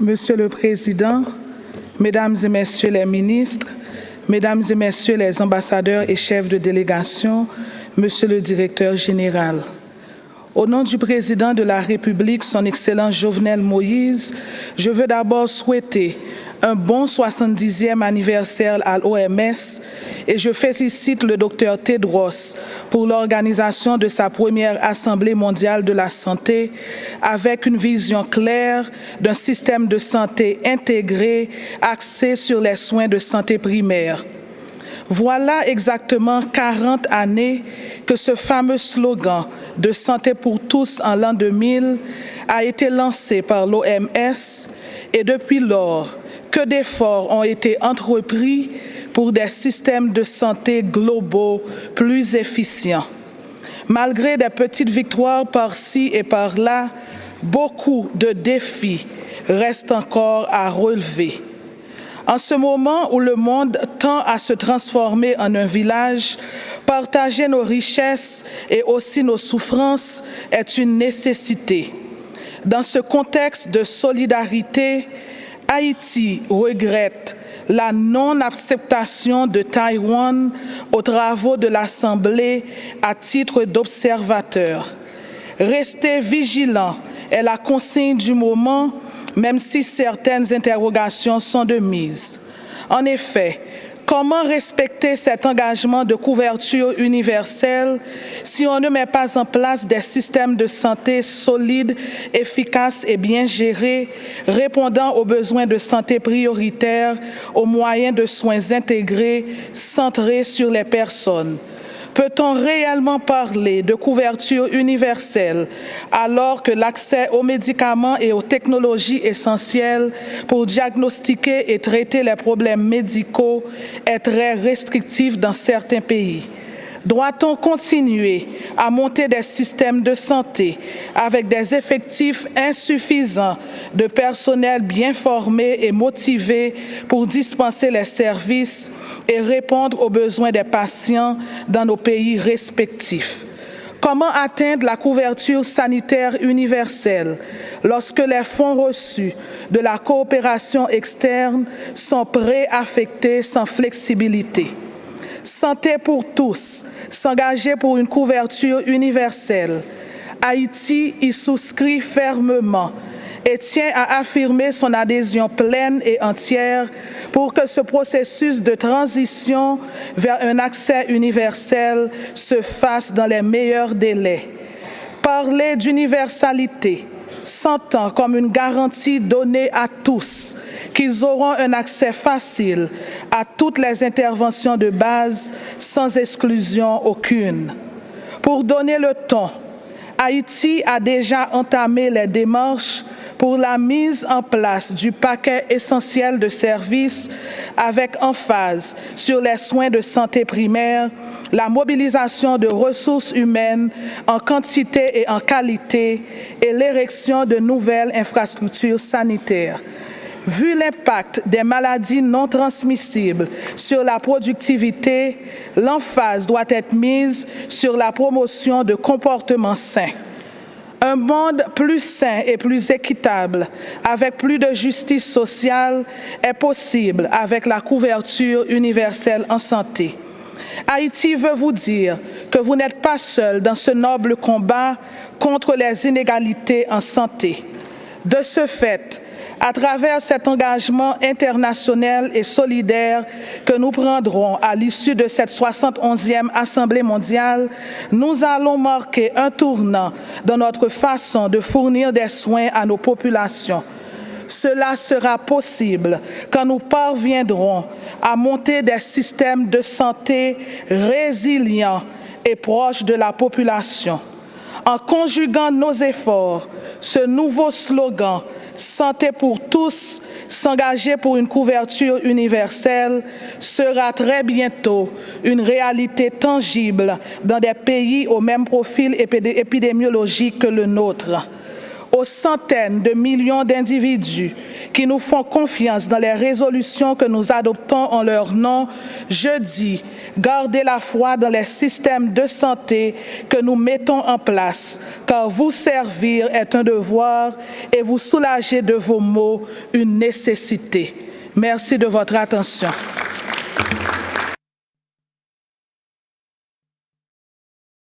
Monsieur le Président, Mesdames et Messieurs les ministres, Mesdames et Messieurs les ambassadeurs et chefs de délégation, Monsieur le Directeur général. Au nom du Président de la République, son Excellence Jovenel Moïse, je veux d'abord souhaiter un bon 70e anniversaire à l'OMS et je félicite le Dr Tedros pour l'organisation de sa première Assemblée mondiale de la santé avec une vision claire d'un système de santé intégré axé sur les soins de santé primaire. Voilà exactement 40 années que ce fameux slogan de santé pour tous en l'an 2000 a été lancé par l'OMS et depuis lors, que d'efforts ont été entrepris pour des systèmes de santé globaux plus efficients. Malgré des petites victoires par-ci et par-là, beaucoup de défis restent encore à relever. En ce moment où le monde tend à se transformer en un village, partager nos richesses et aussi nos souffrances est une nécessité. Dans ce contexte de solidarité, Haïti regrette la non-acceptation de Taïwan aux travaux de l'Assemblée à titre d'observateur. Rester vigilant est la consigne du moment, même si certaines interrogations sont de mise. En effet, comment respecter cet engagement de couverture universelle si on ne met pas en place des systèmes de santé solides, efficaces et bien gérés, répondant aux besoins de santé prioritaires, aux moyens de soins intégrés, centrés sur les personnes? Peut-on réellement parler de couverture universelle alors que l'accès aux médicaments et aux technologies essentielles pour diagnostiquer et traiter les problèmes médicaux est très restrictif dans certains pays? Doit-on continuer à monter des systèmes de santé avec des effectifs insuffisants de personnel bien formé et motivé pour dispenser les services et répondre aux besoins des patients dans nos pays respectifs? Comment atteindre la couverture sanitaire universelle lorsque les fonds reçus de la coopération externe sont préaffectés sans flexibilité? Santé pour tous, s'engager pour une couverture universelle. Haïti y souscrit fermement et tient à affirmer son adhésion pleine et entière pour que ce processus de transition vers un accès universel se fasse dans les meilleurs délais. Parler d'universalité s'entend comme une garantie donnée à tous, qu'ils auront un accès facile à toutes les interventions de base sans exclusion aucune. Pour donner le ton, Haïti a déjà entamé les démarches pour la mise en place du paquet essentiel de services avec emphase sur les soins de santé primaire, la mobilisation de ressources humaines en quantité et en qualité et l'érection de nouvelles infrastructures sanitaires. Vu l'impact des maladies non transmissibles sur la productivité, l'emphase doit être mise sur la promotion de comportements sains. Un monde plus sain et plus équitable, avec plus de justice sociale, est possible avec la couverture universelle en santé. Haïti veut vous dire que vous n'êtes pas seul dans ce noble combat contre les inégalités en santé. De ce fait, à travers cet engagement international et solidaire que nous prendrons à l'issue de cette 71e Assemblée mondiale, nous allons marquer un tournant dans notre façon de fournir des soins à nos populations. Cela sera possible quand nous parviendrons à monter des systèmes de santé résilients et proches de la population. En conjuguant nos efforts, ce nouveau slogan « Santé pour tous, s'engager pour une couverture universelle » sera très bientôt une réalité tangible dans des pays au même profil épidémiologique que le nôtre. Aux centaines de millions d'individus qui nous font confiance dans les résolutions que nous adoptons en leur nom, je dis, gardez la foi dans les systèmes de santé que nous mettons en place, car vous servir est un devoir et vous soulager de vos maux une nécessité. Merci de votre attention.